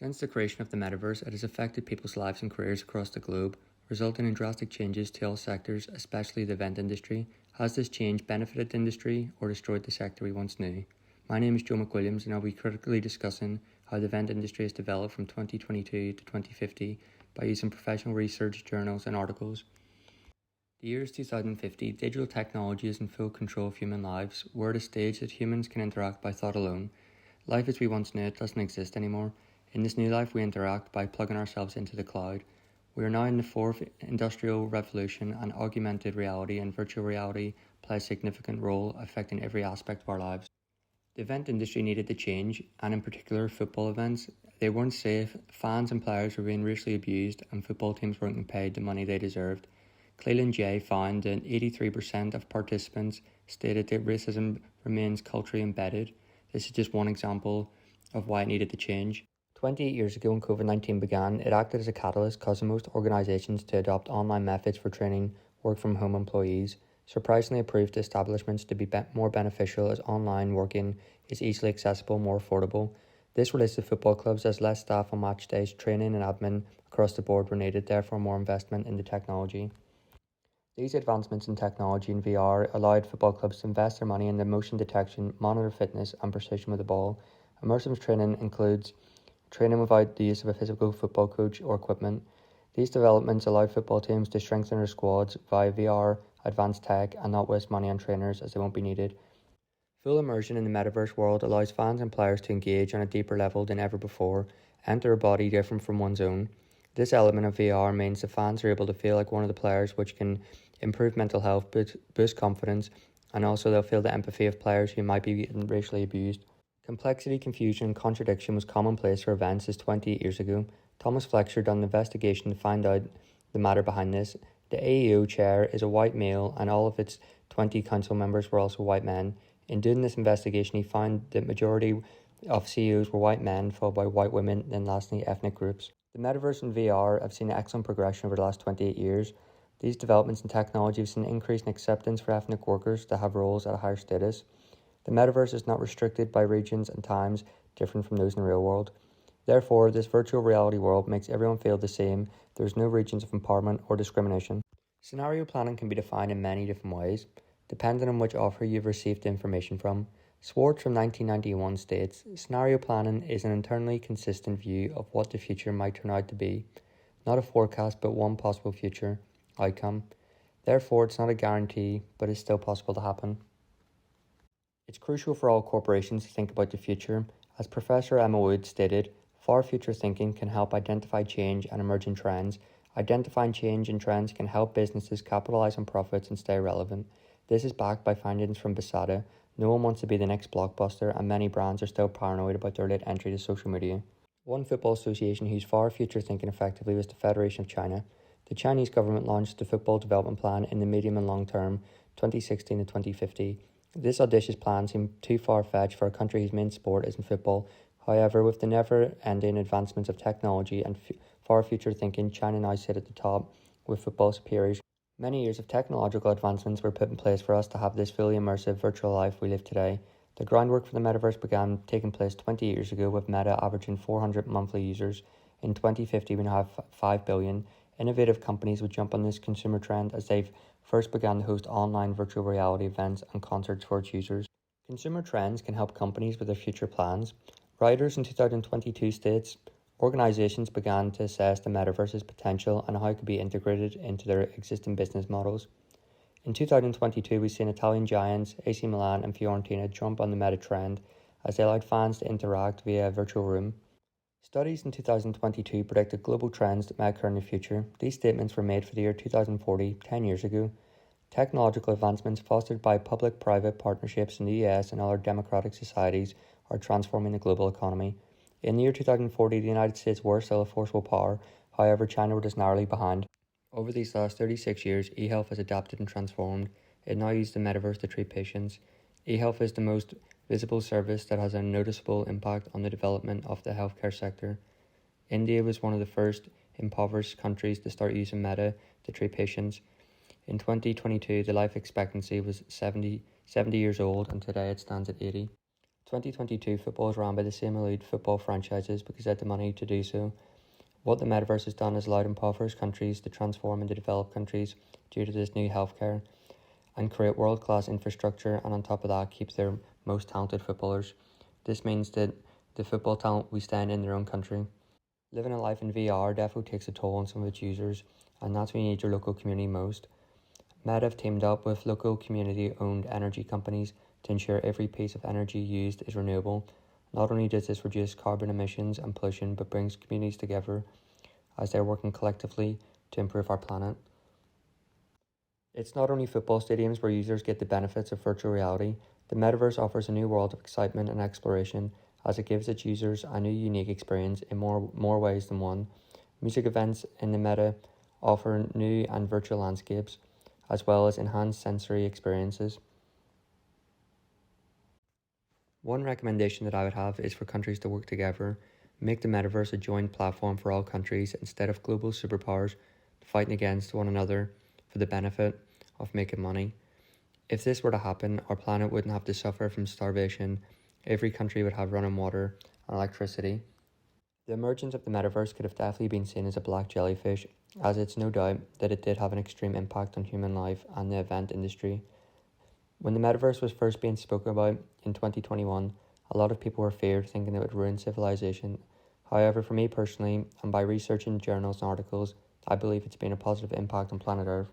Since the creation of the metaverse, it has affected people's lives and careers across the globe, resulting in drastic changes to all sectors, especially the event industry. Has this change benefited the industry or destroyed the sector we once knew? My name is McWilliams, and I'll be critically discussing how the event industry has developed from 2022 to 2050 by using professional research, journals, and articles. The year is 2050. Digital technology is in full control of human lives. We're at a stage that humans can interact by thought alone. Life as we once knew it doesn't exist anymore. In this new life, we interact by plugging ourselves into the cloud. We are now in the fourth industrial revolution, and augmented reality and virtual reality play a significant role affecting every aspect of our lives. The event industry needed to change, and in particular football events. They weren't safe, fans and players were being racially abused, and football teams weren't getting paid the money they deserved. Cleland J found that 83% of participants stated that racism remains culturally embedded. This is just one example of why it needed to change. 28 years ago when COVID-19 began, it acted as a catalyst, causing most organisations to adopt online methods for training work-from-home employees. Surprisingly, it proved to establishments to be more beneficial as online working is easily accessible and more affordable. This relates to football clubs as less staff on match days, training and admin across the board were needed, therefore more investment into technology. These advancements in technology and VR allowed football clubs to invest their money in the motion detection, monitor fitness and precision with the ball. Immersive training includes training without the use of a physical football coach or equipment. These developments allowed football teams to strengthen their squads via VR, advanced tech, and not waste money on trainers as they won't be needed. Full immersion in the metaverse world allows fans and players to engage on a deeper level than ever before, enter a body different from one's own. This element of VR means the fans are able to feel like one of the players, which can improve mental health, boost confidence, and also they'll feel the empathy of players who might be racially abused. Complexity, confusion, and contradiction was commonplace for events as 28 years ago. Thomas Fletcher done an investigation to find out the matter behind this. The AEO chair is a white male, and all of its 20 council members were also white men. In doing this investigation, he found the majority of CEOs were white men, followed by white women, then lastly ethnic groups. The metaverse and VR have seen excellent progression over the last 28 years. These developments in technology have seen an increase in acceptance for ethnic workers to have roles at a higher status. The metaverse is not restricted by regions and times different from those in the real world. Therefore, this virtual reality world makes everyone feel the same. There is no regions of empowerment or discrimination. Scenario planning can be defined in many different ways, depending on which offer you've received the information from. Swartz from 1991 states, scenario planning is an internally consistent view of what the future might turn out to be, not a forecast but one possible future outcome. Therefore, it's not a guarantee, but it's still possible to happen. It's crucial for all corporations to think about the future. As Professor Emma Wood stated, far future thinking can help identify change and emerging trends. Identifying change and trends can help businesses capitalize on profits and stay relevant. This is backed by findings from Basada. No one wants to be the next blockbuster, and many brands are still paranoid about their late entry to social media. One football association whose far future thinking effectively was the Federation of China. The Chinese government launched the Football Development Plan in the medium and long term, 2016 to 2050. This audacious plan seemed too far-fetched for a country whose main sport isn't football. However, with the never-ending advancements of technology and far future thinking, China now sit at the top with football superiors. Many years of technological advancements were put in place for us to have this fully immersive virtual life we live today. The groundwork for the metaverse began taking place 20 years ago, with Meta averaging 400 monthly users. In 2050, we now have 5 billion. Innovative companies would jump on this consumer trend as they've first began to host online virtual reality events and concerts for its users. Consumer trends can help companies with their future plans. Reuters in 2022 states, organizations began to assess the metaverse's potential and how it could be integrated into their existing business models. In 2022, we've seen Italian giants AC Milan and Fiorentina jump on the meta trend as they allowed fans to interact via a virtual room. Studies in 2022 predicted global trends that may occur in the future. These statements were made for the year 2040, 10 years ago. Technological advancements fostered by public-private partnerships in the US and other democratic societies are transforming the global economy. In the year 2040, the United States were still a forceful power, however China were just narrowly behind. Over these last 36 years, eHealth has adapted and transformed. It now uses the metaverse to treat patients. eHealth is the most visible service that has a noticeable impact on the development of the healthcare sector. India was one of the first impoverished countries to start using Meta to treat patients. In 2022, the life expectancy was 70 years old, and today it stands at 80. 2022 football is run by the same elite football franchises because they had the money to do so. What the metaverse has done is allowed impoverished countries to transform into developed countries due to this new healthcare and create world-class infrastructure, and on top of that keep their most talented footballers. This means that the football talent will stay in their own country. Living a life in VR definitely takes a toll on some of its users, and that's when you need your local community most. Meta have teamed up with local community-owned energy companies to ensure every piece of energy used is renewable. Not only does this reduce carbon emissions and pollution, but brings communities together as they're working collectively to improve our planet. It's not only football stadiums where users get the benefits of virtual reality. The metaverse offers a new world of excitement and exploration as it gives its users a new unique experience in more ways than one. Music events in the meta offer new and virtual landscapes, as well as enhanced sensory experiences. One recommendation that I would have is for countries to work together, make the metaverse a joint platform for all countries instead of global superpowers fighting against one another for the benefit of making money. If this were to happen, our planet wouldn't have to suffer from starvation. Every country would have running water and electricity. The emergence of the metaverse could have definitely been seen as a black jellyfish, as it's no doubt that it did have an extreme impact on human life and the event industry. When the metaverse was first being spoken about in 2021, a lot of people were feared, thinking it would ruin civilization. However, for me personally, and by researching journals and articles, I believe it's been a positive impact on planet Earth.